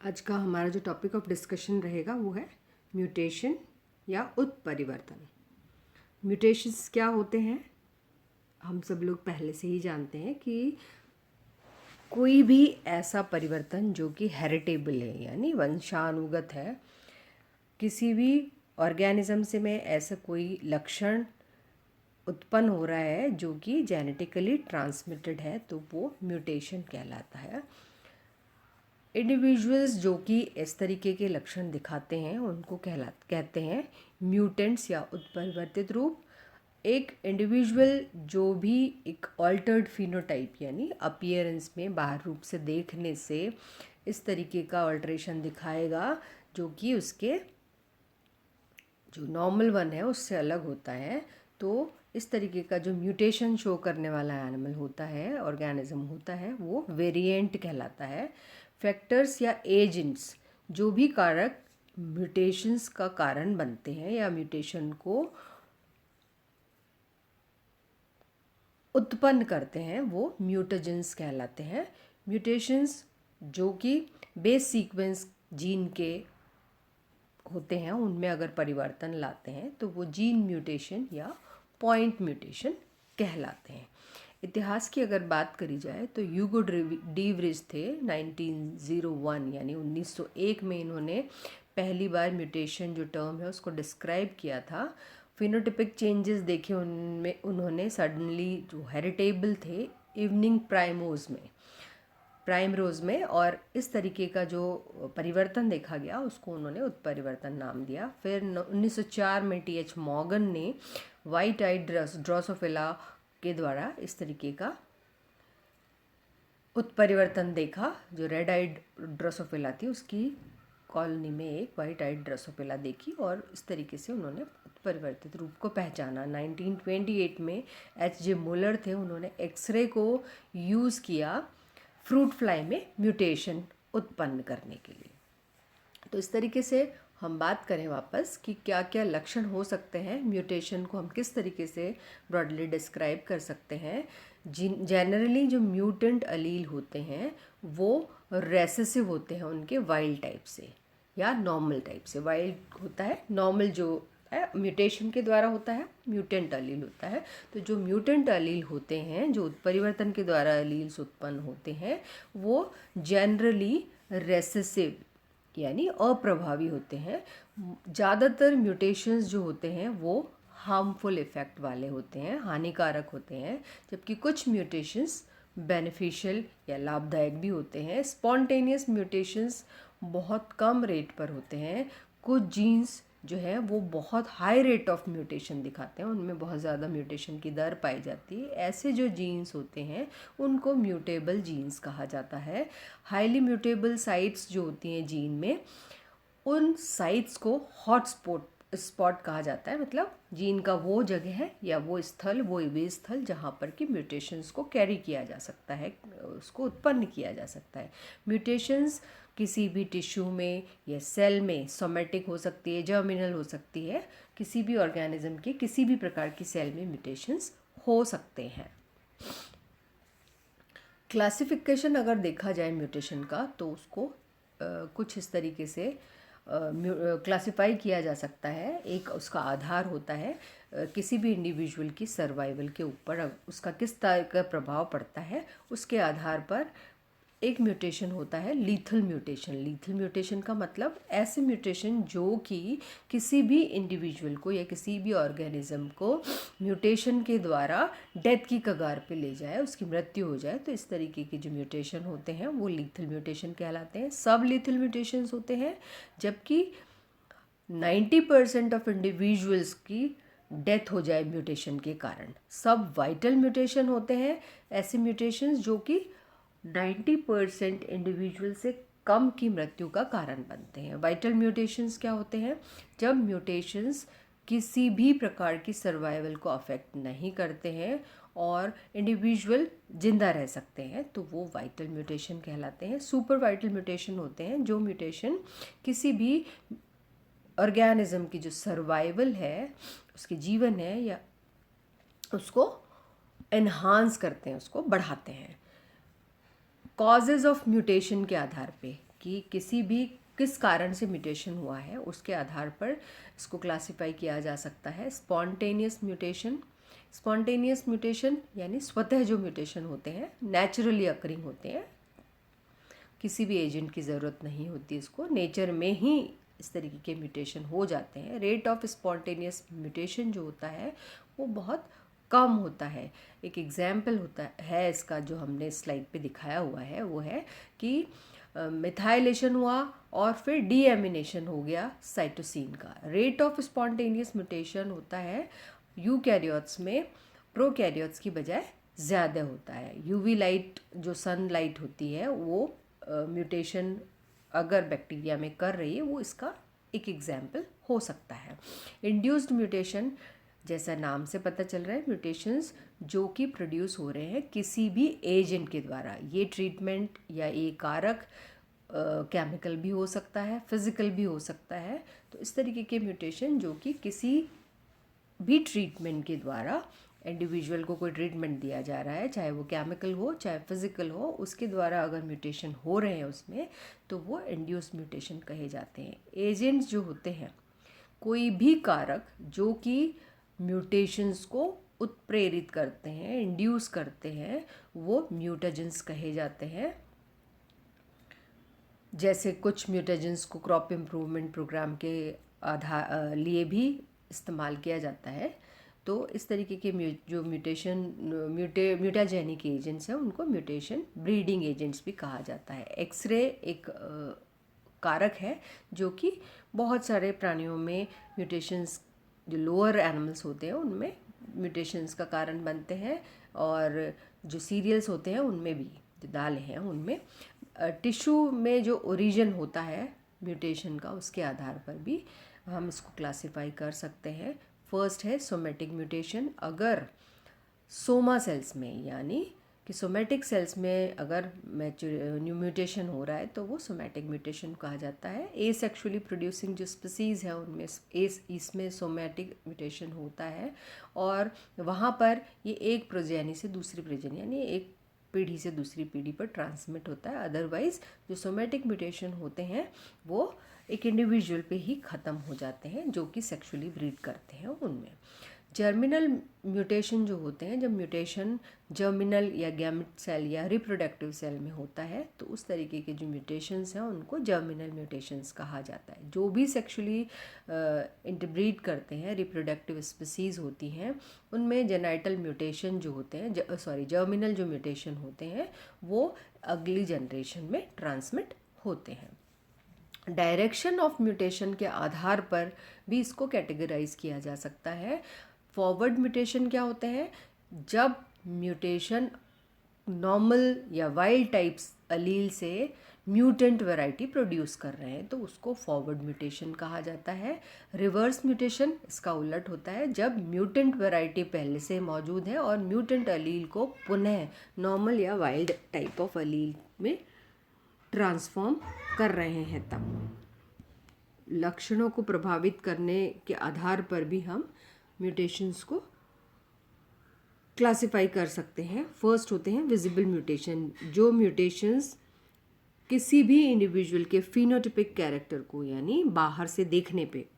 आज का हमारा जो टॉपिक ऑफ डिस्कशन रहेगा वो है म्यूटेशन या उत्परिवर्तन। म्यूटेशंस क्या होते हैं? हम सब लोग पहले से ही जानते हैं कि कोई भी ऐसा परिवर्तन जो कि हेरिटेबल है यानी वंशानुगत है, किसी भी ऑर्गेनिज्म से में ऐसा कोई लक्षण उत्पन्न हो रहा है जो कि जेनेटिकली ट्रांसमिटेड है, तो वो म्यूटेशन कहलाता है। इंडिविजुअल्स जो कि इस तरीके के लक्षण दिखाते हैं उनको कहते हैं म्यूटेंट्स या उत्परिवर्तित रूप। एक इंडिविजुअल जो भी एक ऑल्टर्ड फिनोटाइप यानी अपीयरेंस में बाहर रूप से देखने से इस तरीके का ऑल्ट्रेशन दिखाएगा जो कि उसके जो नॉर्मल वन है उससे अलग होता है, तो इस तरीके का जो म्यूटेशन शो करने वाला एनिमल होता है, ऑर्गेनिज्म होता है, वो वेरिएंट कहलाता है। फैक्टर्स या एजेंट्स जो भी कारक म्यूटेशंस का कारण बनते हैं या म्यूटेशन को उत्पन्न करते हैं वो म्यूटेजेंस कहलाते हैं। म्यूटेशंस जो कि बेस सीक्वेंस जीन के होते हैं उनमें अगर परिवर्तन लाते हैं तो वो जीन म्यूटेशन या पॉइंट म्यूटेशन कहलाते हैं। इतिहास की अगर बात करी जाए तो ह्यूगो डी व्रिज थे 1901 यानी 1901 में इन्होंने पहली बार म्यूटेशन जो टर्म है उसको डिस्क्राइब किया था। फिनोटिपिक चेंजेस देखे उनमें उन्होंने सडनली जो हेरिटेबल थे इवनिंग प्राइमरोज में, और इस तरीके का जो परिवर्तन देखा गया उसको उन्होंने उत्परिवर्तन नाम दिया। फिर 1904 में टी.एच. मॉर्गन ने वाइट आइड ड्रोसोफिला के द्वारा इस तरीके का उत्परिवर्तन देखा। जो रेड आइड ड्रोसोफिला थी उसकी कॉलोनी में एक वाइट आइड ड्रोसोफिला देखी और इस तरीके से उन्होंने उत्परिवर्तित रूप को पहचाना। 1928 में एच.जे. मुलर थे, उन्होंने एक्सरे को यूज़ किया फ्रूट फ्लाई में म्यूटेशन उत्पन्न करने के लिए। तो इस तरीके से हम बात करें वापस कि क्या क्या लक्षण हो सकते हैं, म्यूटेशन को हम किस तरीके से ब्रॉडली डिस्क्राइब कर सकते हैं। जनरली जो म्यूटेंट अलील होते हैं वो रेसेसिव होते हैं उनके वाइल्ड टाइप से या नॉर्मल टाइप से। वाइल्ड होता है, नॉर्मल जो है म्यूटेशन के द्वारा होता है, म्यूटेंट अलील होता है। तो जो म्यूटेंट अलील होते हैं, जो उत्परिवर्तन के द्वारा अलील्स उत्पन्न होते हैं, वो जनरली रेसेसिव यानी अप्रभावी होते हैं। ज़्यादातर म्यूटेशंस जो होते हैं वो हार्मफुल इफ़ेक्ट वाले होते हैं, हानिकारक होते हैं, जबकि कुछ म्यूटेशंस बेनिफिशियल या लाभदायक भी होते हैं। स्पॉन्टेनियस म्यूटेशंस बहुत कम रेट पर होते हैं। कुछ जीन्स जो है वो बहुत हाई रेट ऑफ म्यूटेशन दिखाते हैं, उनमें बहुत ज़्यादा म्यूटेशन की दर पाई जाती है। ऐसे जो जीन्स होते हैं उनको म्यूटेबल जीन्स कहा जाता है। हाईली म्यूटेबल साइट्स जो होती हैं जीन में, उन साइट्स को हॉट स्पॉट कहा जाता है। मतलब जीन का वो जगह है या वो स्थल, वो वे स्थल जहाँ पर कि म्यूटेशंस को कैरी किया जा सकता है, उसको उत्पन्न किया जा सकता है। म्यूटेशंस किसी भी टिश्यू में या सेल में सोमेटिक हो सकती है, जर्मिनल हो सकती है, किसी भी ऑर्गेनिज्म के किसी भी प्रकार की सेल में म्यूटेशंस हो सकते हैं। क्लासिफिकेशन अगर देखा जाए म्यूटेशन का तो उसको कुछ इस तरीके से क्लासिफाई किया जा सकता है। एक उसका आधार होता है किसी भी इंडिविजुअल की सर्वाइवल के ऊपर उसका किस तरह का प्रभाव पड़ता है, उसके आधार पर एक म्यूटेशन होता है लीथल म्यूटेशन। लीथल म्यूटेशन का मतलब ऐसे म्यूटेशन जो कि किसी भी इंडिविजुअल को या किसी भी ऑर्गेनिज्म को म्यूटेशन के द्वारा डेथ की कगार पे ले जाए, उसकी मृत्यु हो जाए। तो इस तरीके के जो म्यूटेशन होते हैं वो लीथल म्यूटेशन कहलाते हैं। सब लीथल म्यूटेशंस होते हैं, जबकि 90% ऑफ इंडिविजुअल्स की डेथ हो जाए म्यूटेशन के कारण। सब वाइटल म्यूटेशन होते हैं, ऐसे म्यूटेशंस जो कि 90% इंडिविजुअल से कम की मृत्यु का कारण बनते हैं। वाइटल म्यूटेशंस क्या होते हैं? जब म्यूटेशंस किसी भी प्रकार की सर्वाइवल को अफेक्ट नहीं करते हैं और इंडिविजुअल जिंदा रह सकते हैं, तो वो वाइटल म्यूटेशन कहलाते हैं। सुपर वाइटल म्यूटेशन होते हैं जो म्यूटेशन किसी भी ऑर्गेनिज्म की जो सर्वाइवल है, उसके जीवन है या उसको एनहांस करते हैं, उसको बढ़ाते हैं। कॉजेज़ ऑफ म्यूटेशन के आधार पे कि किस कारण से म्यूटेशन हुआ है, उसके आधार पर इसको क्लासिफाई किया जा सकता है। स्पॉन्टेनियस म्यूटेशन, स्पॉन्टेनियस म्यूटेशन यानी स्वतः जो म्यूटेशन होते हैं, नेचुरली अकरिंग होते हैं, किसी भी एजेंट की ज़रूरत नहीं होती, इसको नेचर में ही इस तरीके के म्यूटेशन हो जाते हैं। रेट ऑफ स्पॉन्टेनियस म्यूटेशन जो होता है वो बहुत कम होता है। एक एग्जाम्पल होता है इसका जो हमने स्लाइड पे दिखाया हुआ है, वो है कि मिथाइलेशन हुआ और फिर डीएमिनेशन हो गया साइटोसिन का। रेट ऑफ स्पॉन्टेनियस म्यूटेशन होता है यूकैरियोट्स में प्रोकैरियोट्स की बजाय ज़्यादा होता है। यूवी लाइट जो सन लाइट होती है वो म्यूटेशन अगर बैक्टीरिया में कर रही है, वो इसका एक एग्जाम्पल हो सकता है। इंड्यूस्ड म्यूटेशन, जैसा नाम से पता चल रहा है, म्यूटेशंस जो कि प्रोड्यूस हो रहे हैं किसी भी एजेंट के द्वारा। ये ट्रीटमेंट या ये कारक केमिकल भी हो सकता है, फिजिकल भी हो सकता है। तो इस तरीके के म्यूटेशन जो कि किसी भी ट्रीटमेंट के द्वारा इंडिविजुअल को कोई ट्रीटमेंट दिया जा रहा है, चाहे वो केमिकल हो चाहे फिजिकल हो, उसके द्वारा अगर म्यूटेशन हो रहे हैं उसमें, तो वो इंड्यूस्ड म्यूटेशन कहे जाते हैं। एजेंट्स जो होते हैं, कोई भी कारक जो कि म्यूटेशंस को उत्प्रेरित करते हैं, इंड्यूस करते हैं, वो म्यूटेजेंस कहे जाते हैं। जैसे कुछ म्यूटेजेंस को क्रॉप इम्प्रूवमेंट प्रोग्राम के लिए भी इस्तेमाल किया जाता है। तो इस तरीके के जो म्यूटाजेनिक एजेंट्स हैं उनको म्यूटेशन ब्रीडिंग एजेंट्स भी कहा जाता है। एक्सरे एक कारक है जो कि बहुत सारे प्राणियों में म्यूटेशंस, जो लोअर एनिमल्स होते हैं उनमें म्यूटेशंस का कारण बनते हैं, और जो सीरियल्स होते हैं उनमें भी, जो दालें हैं उनमें, टिश्यू में जो ओरिजिन होता है म्यूटेशन का, उसके आधार पर भी हम इसको क्लासिफाई कर सकते हैं। फर्स्ट है सोमेटिक म्यूटेशन। अगर सोमा सेल्स में, यानी कि सोमेटिक सेल्स में अगर न्यू म्यूटेशन हो रहा है तो वो सोमेटिक म्यूटेशन कहा जाता है। एसेक्सुअली प्रोड्यूसिंग जो स्पीसीज़ है उनमें इसमें सोमेटिक म्यूटेशन होता है, और वहाँ पर ये एक प्रोजेनी से दूसरी प्रोजेनी, यानी एक पीढ़ी से दूसरी पीढ़ी पर ट्रांसमिट होता है। अदरवाइज जो सोमेटिक म्यूटेशन होते हैं वो एक इंडिविजुअल पे ही ख़त्म हो जाते हैं जो कि सेक्सुअली ब्रीड करते हैं उनमें। जर्मिनल म्यूटेशन जो होते हैं, जब म्यूटेशन जर्मिनल या गैमेट सेल या रिप्रोडक्टिव सेल में होता है, तो उस तरीके के जो म्यूटेशंस हैं उनको जर्मिनल म्यूटेशंस कहा जाता है। जो भी सेक्सुअली इंटरब्रीड करते हैं, रिप्रोडक्टिव स्पीसीज़ होती हैं, उनमें जेनाइटल म्यूटेशन जो होते हैं, जर्मिनल जो म्यूटेशन होते हैं वो अगली जनरेशन में ट्रांसमिट होते हैं। डायरेक्शन ऑफ म्यूटेशन के आधार पर भी इसको कैटेगराइज किया जा सकता है। फॉरवर्ड म्यूटेशन क्या होते हैं? जब म्यूटेशन नॉर्मल या वाइल्ड टाइप्स अलील से म्यूटेंट वैरायटी प्रोड्यूस कर रहे हैं तो उसको फॉरवर्ड म्यूटेशन कहा जाता है। रिवर्स म्यूटेशन इसका उलट होता है, जब म्यूटेंट वैरायटी पहले से मौजूद है और म्यूटेंट अलील को पुनः नॉर्मल या वाइल्ड टाइप ऑफ अलील में ट्रांसफॉर्म कर रहे हैं। तब लक्षणों को प्रभावित करने के आधार पर भी हम म्यूटेशंस को क्लासिफाई कर सकते हैं। फर्स्ट होते हैं विजिबल म्यूटेशन, जो म्यूटेशंस किसी भी इंडिविजुअल के फिनोटिपिक कैरेक्टर को, यानी बाहर से देखने पे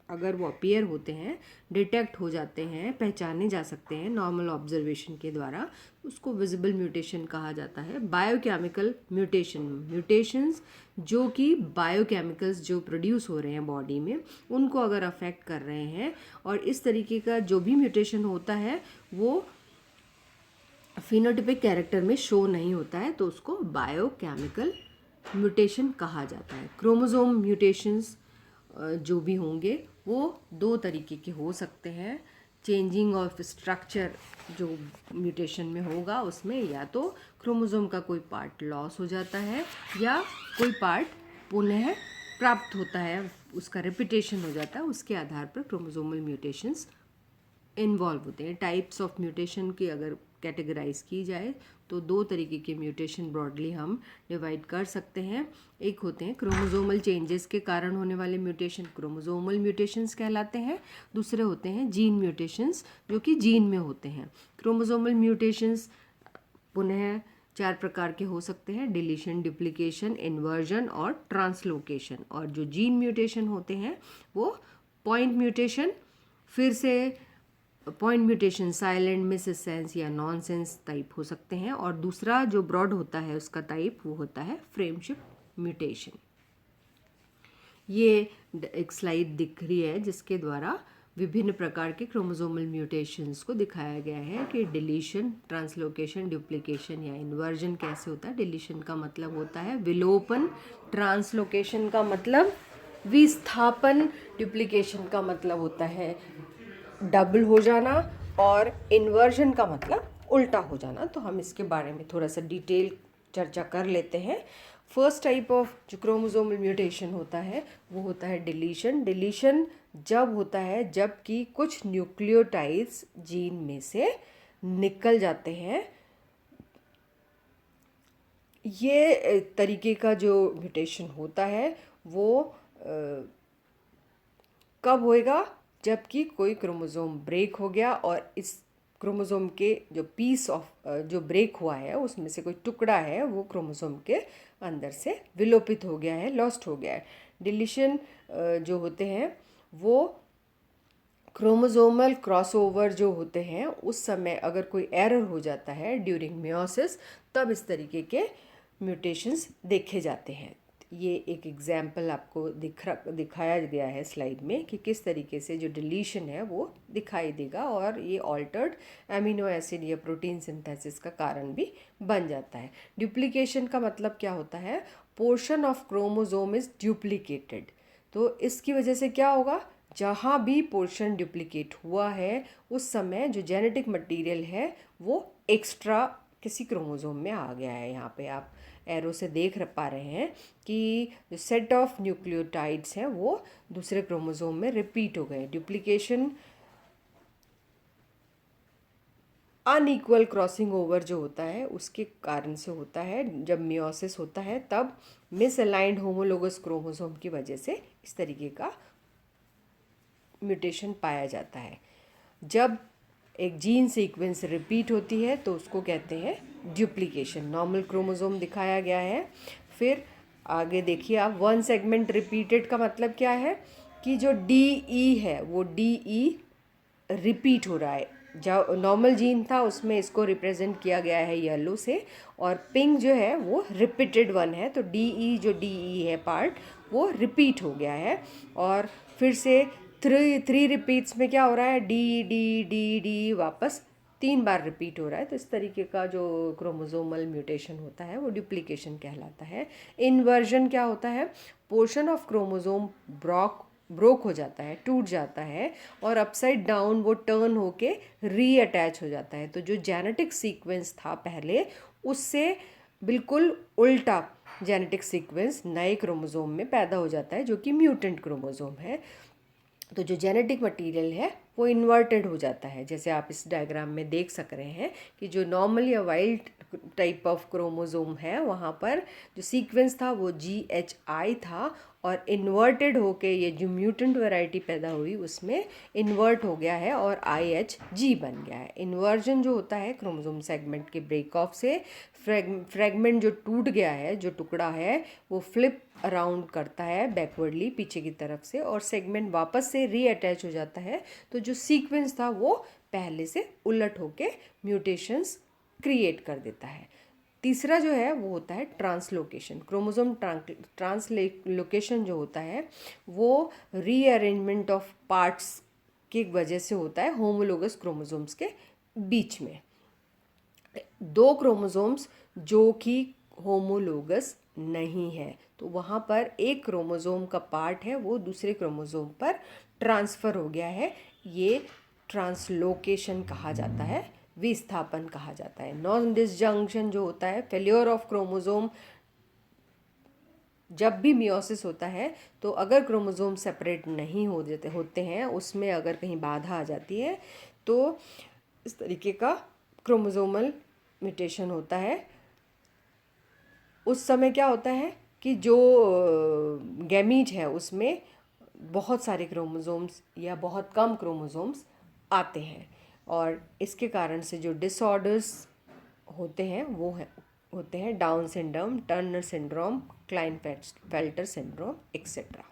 अगर वो अपीयर होते हैं, डिटेक्ट हो जाते हैं, पहचाने जा सकते हैं नॉर्मल ऑब्जर्वेशन के द्वारा, उसको विजिबल म्यूटेशन कहा जाता है। बायोकेमिकल म्यूटेशन, म्यूटेशंस जो कि बायोकेमिकल्स जो प्रोड्यूस हो रहे हैं बॉडी में उनको अगर अफेक्ट कर रहे हैं, और इस तरीके का जो भी म्यूटेशन होता है वो फिनोटिपिक कैरेक्टर में शो नहीं होता है, तो उसको बायोकेमिकल म्यूटेशन कहा जाता है। क्रोमोसोम म्यूटेशंस जो भी होंगे वो दो तरीके के हो सकते हैं। चेंजिंग ऑफ स्ट्रक्चर जो म्यूटेशन में होगा उसमें या तो क्रोमोसोम का कोई पार्ट लॉस हो जाता है या कोई पार्ट पुनः प्राप्त होता है, उसका रिपीटेशन हो जाता है, उसके आधार पर क्रोमोसोमल म्यूटेशंस इन्वॉल्व होते हैं। टाइप्स ऑफ म्यूटेशन की अगर कैटेगराइज की जाए तो दो तरीके के म्यूटेशन ब्रॉडली हम डिवाइड कर सकते हैं। एक होते हैं क्रोमोसोमल चेंजेस के कारण होने वाले म्यूटेशन, क्रोमोसोमल म्यूटेशंस कहलाते हैं। दूसरे होते हैं जीन म्यूटेशंस जो कि जीन में होते हैं। क्रोमोसोमल म्यूटेशंस पुनः 4 प्रकार के हो सकते हैं, डिलीशन, डुप्लीकेशन, इन्वर्जन और ट्रांसलोकेशन। और जो जीन म्यूटेशन होते हैं वो पॉइंट म्यूटेशन, फिर से पॉइंट म्यूटेशन साइलेंट, मिससेंस या नॉनसेंस टाइप हो सकते हैं। और दूसरा जो ब्रॉड होता है उसका टाइप वो होता है फ्रेमशिप म्यूटेशन। ये एक स्लाइड दिख रही है जिसके द्वारा विभिन्न प्रकार के क्रोमोसोमल म्यूटेशंस को दिखाया गया है कि डिलीशन, ट्रांसलोकेशन, डुप्लीकेशन या इन्वर्जन कैसे होता है। डिलीशन का मतलब होता है विलोपन, ट्रांसलोकेशन का मतलब विस्थापन, डुप्लीकेशन का मतलब होता है डबल हो जाना और इन्वर्जन का मतलब उल्टा हो जाना। तो हम इसके बारे में थोड़ा सा डिटेल चर्चा कर लेते हैं। फर्स्ट टाइप ऑफ जो क्रोमोसोमल म्यूटेशन होता है वो होता है डिलीशन। डिलीशन जब होता है जबकि कुछ न्यूक्लियोटाइड्स जीन में से निकल जाते हैं। ये तरीके का जो म्यूटेशन होता है वो कब होएगा, जबकि कोई क्रोमोसोम ब्रेक हो गया और इस क्रोमोसोम के जो पीस ऑफ जो ब्रेक हुआ है उसमें से कोई टुकड़ा है वो क्रोमोसोम के अंदर से विलोपित हो गया है, लॉस्ट हो गया है। डिलीशन जो होते हैं वो क्रोमोसोमल क्रॉसओवर जो होते हैं उस समय अगर कोई एरर हो जाता है ड्यूरिंग मियोसिस, तब इस तरीके के म्यूटेशंस देखे जाते हैं। ये एक एग्जाम्पल आपको दिखाया गया है स्लाइड में कि किस तरीके से जो डिलीशन है वो दिखाई देगा और ये ऑल्टर्ड अमीनो एसिड या प्रोटीन सिंथेसिस का कारण भी बन जाता है। डुप्लीकेशन का मतलब क्या होता है, portion of chromosome is duplicated. तो इसकी वजह से क्या होगा, जहाँ भी पोर्शन डुप्लीकेट हुआ है उस समय जो जेनेटिक मटेरियल है वो एक्स्ट्रा किसी क्रोमोसोम में आ गया है। यहाँ पे आप एरो से देख पा रहे हैं कि जो सेट ऑफ न्यूक्लियोटाइड्स हैं वो दूसरे क्रोमोसोम में रिपीट हो गए। डुप्लीकेशन अनइक्वल क्रॉसिंग ओवर जो होता है उसके कारण से होता है। जब मियोसिस होता है तब मिसअलाइंड होमोलोगस क्रोमोसोम की वजह से इस तरीके का म्यूटेशन पाया जाता है। जब एक जीन सीक्वेंस रिपीट होती है तो उसको कहते हैं डुप्लीकेशन। नॉर्मल क्रोमोसोम दिखाया गया है। फिर आगे देखिए आप, वन सेगमेंट रिपीटेड का मतलब क्या है कि जो DE है वो DE रिपीट हो रहा है। जो नॉर्मल जीन था उसमें इसको रिप्रेजेंट किया गया है येलो से, और पिंक जो है वो रिपीटेड वन है। तो DE जो DE है पार्ट वो रिपीट हो गया है। और फिर से थ्री रिपीट्स में क्या हो रहा है, डी वापस 3 बार रिपीट हो रहा है। तो इस तरीके का जो क्रोमोसोमल म्यूटेशन होता है वो डुप्लीकेशन कहलाता है। इन्वर्जन क्या होता है, पोर्शन ऑफ क्रोमोसोम ब्रोक हो जाता है, टूट जाता है और अपसाइड डाउन वो टर्न होके रीअटैच हो जाता है। तो जो जेनेटिक सीक्वेंस था पहले उससे बिल्कुल उल्टा जेनेटिक सीक्वेंस नए क्रोमोसोम में पैदा हो जाता है जो कि म्यूटेंट क्रोमोसोम है। तो जो जेनेटिक मटेरियल है वो इन्वर्टेड हो जाता है। जैसे आप इस डायग्राम में देख सक रहे हैं कि जो नॉर्मल या वाइल्ड टाइप ऑफ क्रोमोसोम है वहाँ पर जो सीक्वेंस था वो GHI था और इन्वर्टेड होके ये जो म्यूटेंट वैरायटी पैदा हुई उसमें इन्वर्ट हो गया है और IHG बन गया है। इन्वर्जन जो होता है क्रोमोसोम सेगमेंट के ब्रेक ऑफ से फ्रेगमेंट जो टूट गया है, जो टुकड़ा है वो फ्लिप अराउंड करता है बैकवर्डली पीछे की तरफ से और सेगमेंट वापस से रीअटैच हो जाता है। तो जो सीक्वेंस था वो पहले से उलट होके म्यूटेशंस क्रिएट कर देता है। तीसरा जो है वो होता है ट्रांसलोकेशन। क्रोमोसोम ट्रांसलोकेशन जो होता है वो रीअरेंजमेंट ऑफ पार्ट्स की वजह से होता है होमोलोगस क्रोमोसोम्स के बीच में। 2 क्रोमोसोम्स जो कि होमोलोगस नहीं है तो वहाँ पर एक क्रोमोसोम का पार्ट है वो दूसरे क्रोमोसोम पर ट्रांसफ़र हो गया है। ये ट्रांसलोकेशन कहा जाता है, विस्थापन कहा जाता है। नॉन डिसजंक्शन जो होता है, फेल्योर ऑफ क्रोमोसोम। जब भी मियोसिस होता है तो अगर क्रोमोसोम सेपरेट नहीं होते हैं, उसमें अगर कहीं बाधा आ जाती है तो इस तरीके का क्रोमोसोमल म्यूटेशन होता है। उस समय क्या होता है कि जो गैमीट है उसमें बहुत सारे क्रोमोसोम्स या बहुत कम क्रोमोसोम्स आते हैं और इसके कारण से जो डिसऑर्डर्स होते हैं वो है होते हैं down syndrome, Turner syndrome, Klinefelter syndrome etcetera.